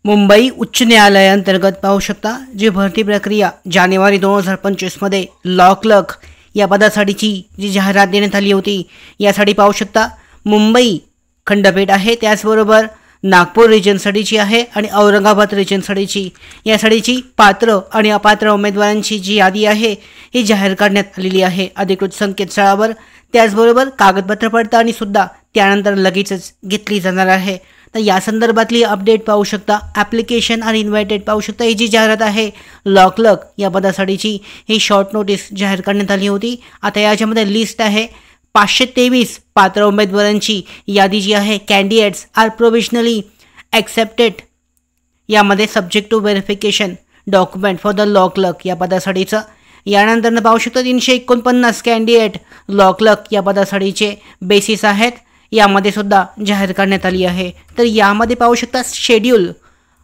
मुंबई उच्च न्यायालयाअंतर्गत पाहू शकता जी भरती प्रक्रिया जानेवारी 2025 मध्ये लॉ क्लर्क या पदासाठीची जी जाहिरात देण्यात आली होती यासाठी पाहू शकता मुंबई खंडपीठ आहे, त्याचबरोबर नागपूर रिजनसाठीची आहे आणि औरंगाबाद रिजनसाठीची यासाठीची पात्र आणि अपात्र उमेदवारांची जी यादी आहे ही जाहीर करण्यात आलेली आहे अधिकृत संकेतस्थळावर। त्याचबरोबर कागदपत्र पडताळणी सुद्धा त्यानंतर लगेचच घेतली जाणार आहे। तर या संदर्भातली अपडेट पाहू शकता। ॲप्लिकेशन आणि इन्व्हायटेड पाहू शकता। ही जी जाहिरात आहे लॉ क्लर्क या पदासाठीची ही शॉर्ट नोटीस जाहीर करण्यात आली होती। आता याच्यामध्ये लिस्ट आहे 523 पात्र उमेदवारांची यादी जी आहे कॅन्डिडेट्स आर प्रोविजनली ॲक्सेप्टेड यामध्ये subject to verification document for the law clerk या पदासाठीचं। यानंतर पाहू शकता 349 कॅन्डिडेट लॉ क्लर्क या पदासाठीचे बेसिस आहेत यामध्ये सुद्धा जाहीर करण्यात आली आहे। तर यामध्ये पाहू शकता शेड्यूल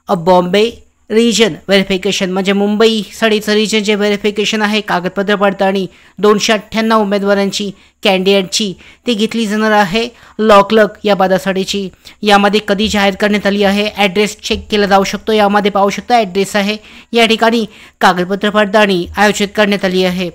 बॉम्बे रिजन व्हेरिफिकेशन म्हणजे मुंबई साडीचं रिजन जे व्हेरिफिकेशन आहे कागदपत्र पडताळणी 298 उमेदवारांची कॅन्डिडेटची ती घेतली जाणार आहे लॉ क्लर्क या पदासाठीची। यामध्ये कधी जाहीर करण्यात आली आहे ॲड्रेस चेक केला जाऊ शकतो। यामध्ये पाहू शकता ॲड्रेस आहे या ठिकाणी कागदपत्र पडताळणी आयोजित करण्यात आली आहे।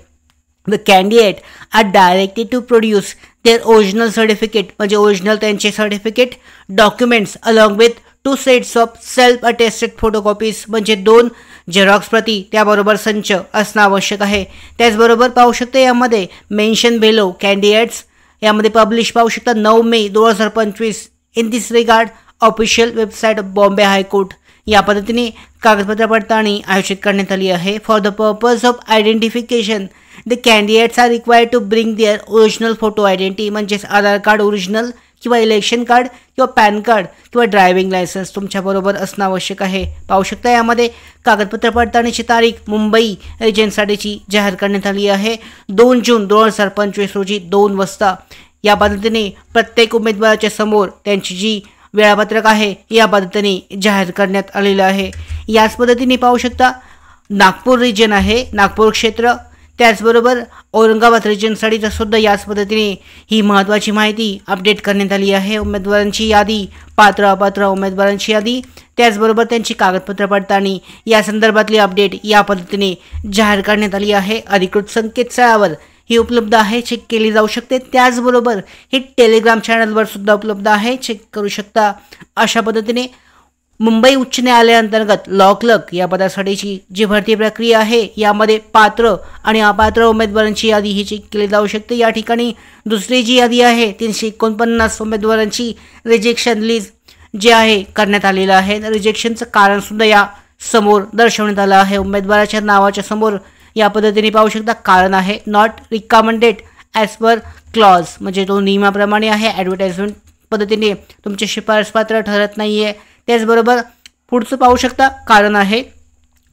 The candidate are directed to produce their original certificate म्हणजे ओरिजिनल त्यांचे certificate documents along with 2 sets of self attested photocopies म्हणजे 2 झेरॉक्स प्रती त्याबरोबर संच असणं आवश्यक आहे। त्याचबरोबर पाहू शकता यामध्ये मेन्शन बेलो कॅन्डिडेट्स यामध्ये पब्लिश पाहू शकता 9 May 2025 in this regard official website of Bombay high court या पद्धतीने कागदपत्र पडताळणी आयोजित करण्यात आली आहे। For the purpose of identification the candidates are required to bring their original photo identity म्हणजेच आधार कार्ड ओरिजिनल किंवा इलेक्शन कार्ड किंवा पॅन कार्ड किंवा ड्रायव्हिंग लायसन्स तुमच्याबरोबर असणं आवश्यक आहे। पाहू शकता यामध्ये कागदपत्र पडताळणीची तारीख मुंबई रिजनसाठीची जाहीर करण्यात आली आहे 2 जून 2025 रोजी 2 वाजता। या पद्धतीने प्रत्येक उमेदवाराच्या समोर त्यांची जी वेळापत्रक आहे या पद्धतीने जाहीर करण्यात आलेलं आहे। याच पद्धतीने पाहू शकता नागपूर रिजन आहे नागपूर क्षेत्र त्याचबरोबर औरंगाबाद रिजनसाठीचा सुद्धा याच पद्धतीने ही महत्त्वाची माहिती अपडेट करण्यात आली आहे। उमेदवारांची यादी पात्र अपात्र उमेदवारांची यादी त्याचबरोबर त्यांची कागदपत्र पडताळणी या संदर्भातली अपडेट या पद्धतीने जाहीर करण्यात आली आहे अधिकृत संकेतस्थळावर ही उपलब्ध आहे चेक केली जाऊ शकते। त्याचबरोबर हे टेलिग्राम चॅनलवर सुद्धा उपलब्ध आहे चेक करू शकता। अशा पद्धतीने मुंबई उच्च न्यायालयाअंतर्गत लॉ क्लर्क या पदासाठीची जी भरती प्रक्रिया आहे यामध्ये पात्र आणि अपात्र उमेदवारांची यादी ही चेक केली जाऊ शकते। या ठिकाणी दुसरी जी यादी आहे 349 उमेदवारांची रिजेक्शन लिस्ट जे आहे करण्यात आलेलं आहे। रिजेक्शनचं कारण सुद्धा या समोर दर्शवण्यात आलं आहे उमेदवाराच्या नावाच्या समोर या पद्धतीने पाहू शकता कारण आहे not recommended as per clause म्हणजे तो नियमाप्रमाणे आहे ॲडव्हर्टाइजमेंट पद्धतीने तुमचे शिफारस पात्र ठरत नाही आहे। त्याचबरोबर पुढचं पाहू शकता कारण आहे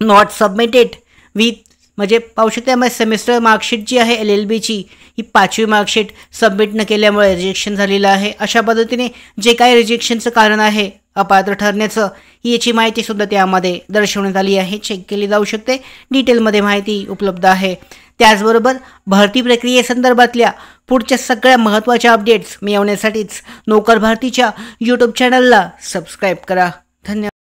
नॉट सबमिटेड विथ म्हणजे पाहू शकता यामध्ये सेमिस्टर मार्कशीट जी आहे LLBची ही 5वी मार्कशीट सबमिट न केल्यामुळे रिजेक्शन झालेलं आहे। अशा पद्धतीने जे काही रिजेक्शनचं कारण आहे अपात्र ठरण्याचं याची माहिती सुद्धा त्यामध्ये दर्शवण्यात आली आहे चेक केली जाऊ शकते डिटेलमध्ये माहिती उपलब्ध आहे। त्याचबरोबर भरती प्रक्रियेसंदर्भातल्या पुढच्या सगळ्या महत्त्वाच्या अपडेट्स मिळवण्यासाठीच नोकर भारतीच्या यूट्यूब चॅनलला सबस्क्राईब करा। धन्यवाद।